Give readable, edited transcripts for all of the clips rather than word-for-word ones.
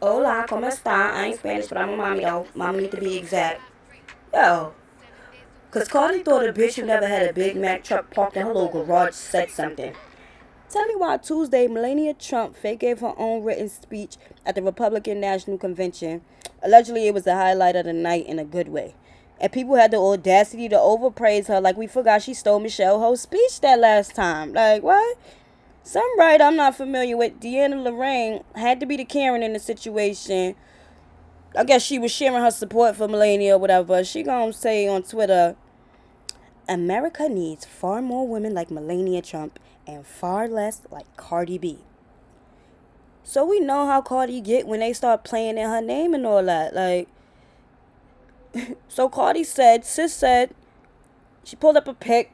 Hola, ¿cómo está? I ain't Spanish, but I'm a mommy though. Mommy need to be exact. Yo, cause Cardi thought a bitch who never had a Big Mac truck parked in her little garage said something. Tell me why Tuesday Melania Trump fake gave her own written speech at the Republican National Convention. Allegedly, it was the highlight of the night in a good way. And people had the audacity to overpraise her like we forgot she stole Michelle Ho's speech that last time. Like, what? Some writer I'm not familiar with, Deanna Lorraine, had to be the Karen in the situation. I guess she was sharing her support for Melania or whatever. She gonna say on Twitter, America needs far more women like Melania Trump and far less like Cardi B. So we know how Cardi get when they start playing in her name and all that. Like, so Cardi said, sis said, she pulled up a pic.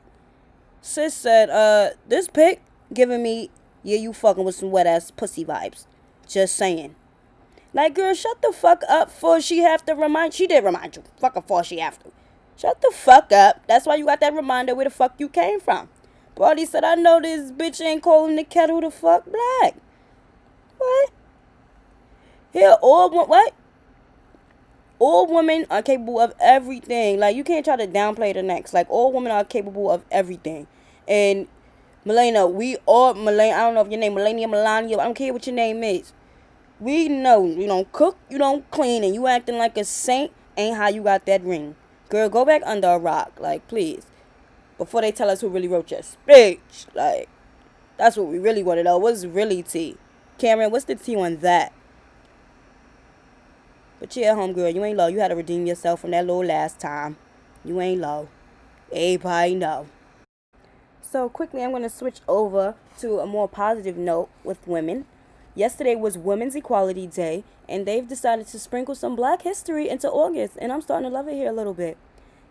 Sis said, this pic giving me, yeah, you fucking with some wet ass pussy vibes. Just saying. Like, girl, shut the fuck up for she have to remind. She did remind you. Fuck her for she have to. Shut the fuck up. That's why you got that reminder where the fuck you came from. Brody said, I know this bitch ain't calling the kettle the fuck black. What? Here, what? All women are capable of everything. Like, you can't try to downplay the next. Like, all women are capable of everything. And, Melania, Melania, I don't know if your name Melania, I don't care what your name is. We know you don't cook, you don't clean, and you acting like a saint ain't how you got that ring. Girl, go back under a rock, like, please. Before they tell us who really wrote your speech. Like, that's what we really want to know. What's really tea? Cameron, what's the tea on that? But yeah, homegirl, you ain't low. You had to redeem yourself from that little last time. You ain't low. Everybody know. So quickly, I'm going to switch over to a more positive note with women. Yesterday was Women's Equality Day, and they've decided to sprinkle some black history into August, and I'm starting to love it here a little bit.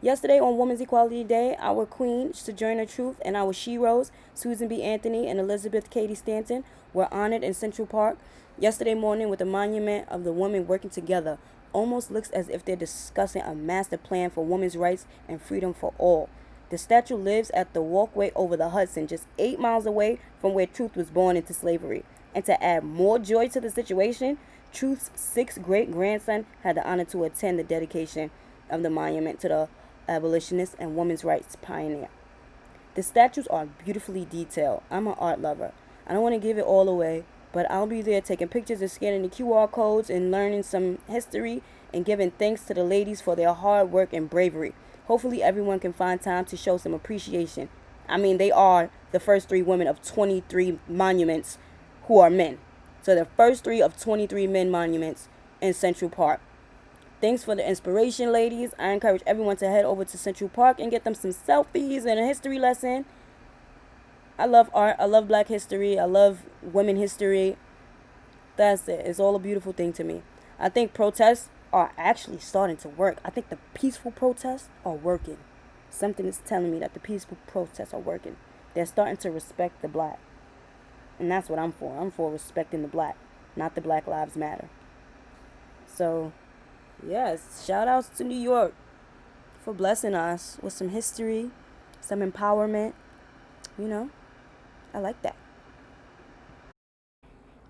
Yesterday on Women's Equality Day, our queen, Sojourner Truth, and our sheroes, Susan B. Anthony and Elizabeth Cady Stanton, were honored in Central Park yesterday morning with a monument of the women working together. Almost looks as if they're discussing a master plan for women's rights and freedom for all. The statue lives at the walkway over the Hudson, just 8 miles away from where Truth was born into slavery. And to add more joy to the situation, Truth's 6th great-grandson had the honor to attend the dedication of the monument to the abolitionist and women's rights pioneer. The statues are beautifully detailed. I'm an art lover. I don't want to give it all away, but I'll be there taking pictures and scanning the QR codes and learning some history and giving thanks to the ladies for their hard work and bravery. Hopefully everyone can find time to show some appreciation. I mean, they are the first 3 women of 23 monuments who are men. So the first 3 of 23 men monuments in Central Park. Thanks for the inspiration, ladies. I encourage everyone to head over to Central Park and get them some selfies and a history lesson. I love art. I love black history. I love women history. That's it. It's all a beautiful thing to me. I think protests are actually starting to work. I think the peaceful protests are working. Something is telling me that the peaceful protests are working. They're starting to respect the black. And that's what I'm for. I'm for respecting the black, not the Black Lives Matter. So, yes, shout outs to New York for blessing us with some history, some empowerment. You know, I like that.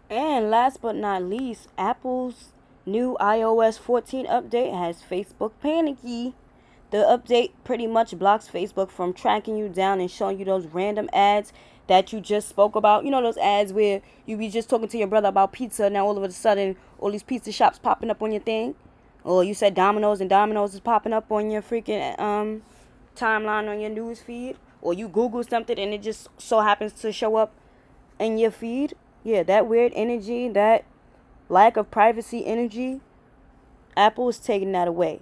And last but not least, Apple's new iOS 14 update has Facebook panicky. The update pretty much blocks Facebook from tracking you down and showing you those random ads that you just spoke about. You know those ads where you be just talking to your brother about pizza, now all of a sudden all these pizza shops popping up on your thing? Or you said Domino's and Domino's is popping up on your freaking timeline on your news feed? Or you Google something and it just so happens to show up in your feed? Yeah, that weird energy, that lack of privacy energy, Apple is taking that away.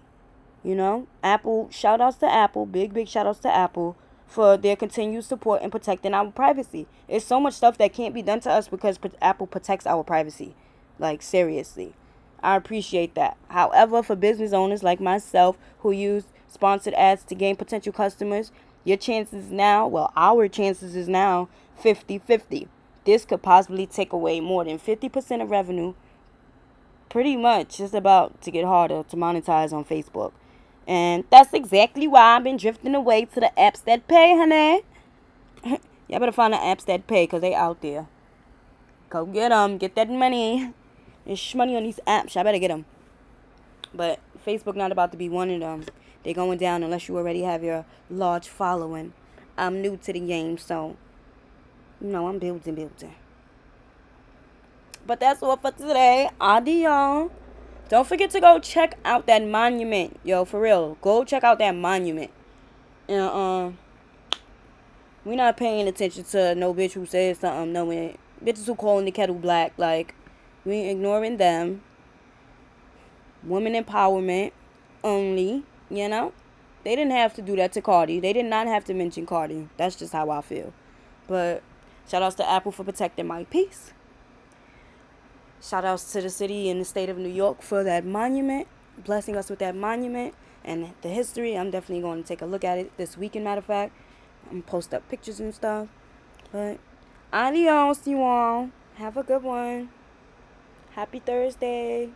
You know, Apple, shout outs to Apple, big shout outs to Apple for their continued support in protecting our privacy. There's so much stuff that can't be done to us because Apple protects our privacy. Like, seriously. I appreciate that. However, for business owners like myself who use sponsored ads to gain potential customers, your chances now, well, our chances is now 50-50. This could possibly take away more than 50% of revenue. Pretty much, it's about to get harder to monetize on Facebook. And that's exactly why I've been drifting away to the apps that pay, honey. Y'all better find the apps that pay because they out there. Go get them. Get that money. There's money on these apps. I better get them. But Facebook not about to be one of them. They going down unless you already have your large following. I'm new to the game, so I'm building. But that's all for today. Adios. Don't forget to go check out that monument. Yo, for real. Go check out that monument. And we not paying attention to no bitch who says something. No, bitches who calling the kettle black. Like, we ain't ignoring them. Women empowerment only, They didn't have to do that to Cardi. They did not have to mention Cardi. That's just how I feel. But shout outs to Apple for protecting my peace. Shout outs to the city and the state of New York for that monument, blessing us with that monument and the history. I'm definitely going to take a look at it this weekend, matter of fact. I'm going to post up pictures and stuff. But adios, you all. Have a good one. Happy Thursday.